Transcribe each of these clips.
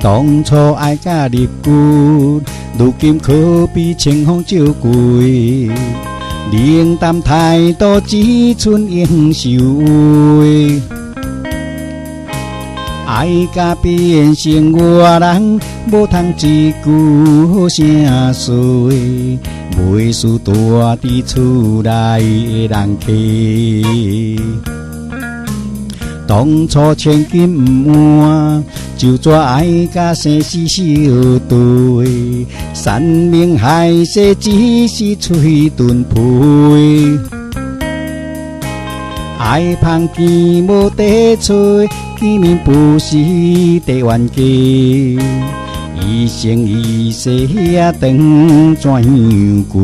当初爱甲日久，如今可比清风照贵。冷淡态度，只剩应受话。爱甲变成外人，无通一句声碎，袂输大伫厝内的人客。当初千金毋换，就怎爱甲生死相对？山盟海誓，只是嘴遁配。爱芳见无地吹，见面不是地冤家。一生一世也长怎样过？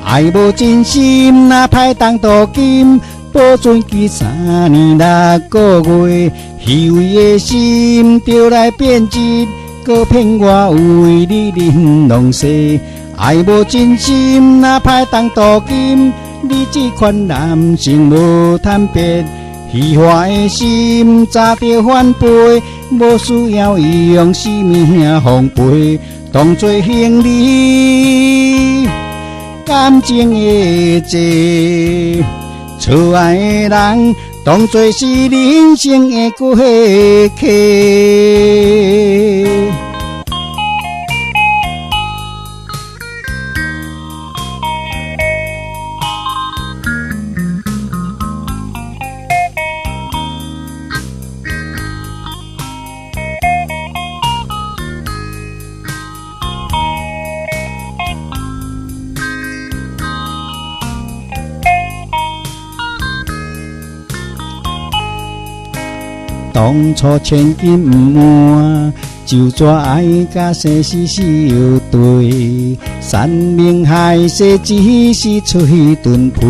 爱无真心，哪歹当镀金？保存记3年6个月，虚伪的心就来变质，搁骗我为你忍浪世。爱无真心，哪歹当镀金？你这款男性无贪别，虚华的心早着反背，无需要用生命奉陪，当作兄弟感情的债。错爱的人，当作是人生的过客。当初千金毋换，就怎爱甲生死相对？山盟海誓，只是嘴遁配。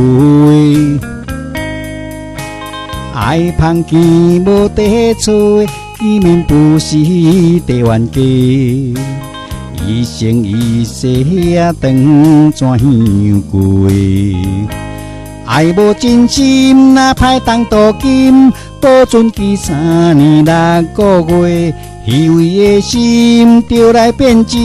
爱芳见无地吹，见面不是地冤家。一生一世也长怎样过？爱无真心，哪歹当镀金？保存记3年6个月，虚伪的心就来变质，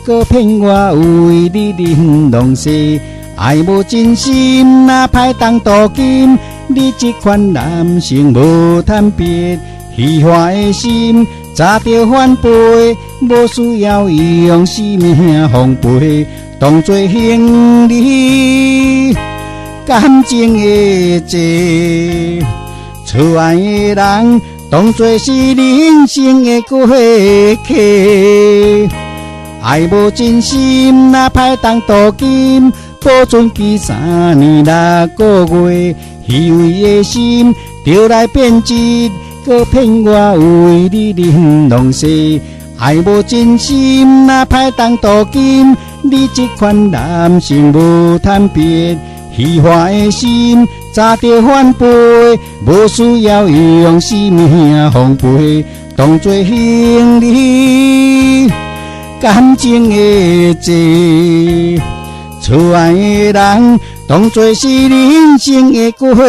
搁骗我为你忍浪世。爱无真心，哪歹当镀金？你这款男性无贪别，虚华的心早着反背，无需要用生命奉陪，当作兄弟感情的债。错爱的人，当作是人生的过客。爱无真心，哪歹当镀金？保存记3年6个月，虚伪的心就来变质，搁骗我为你忍浪世。爱无真心，哪歹当镀金？你这款男性无贪别，虚华的心早着反背，无需要用生命奉陪，当作兄弟感情的债。错爱的人，当作是人生的过客。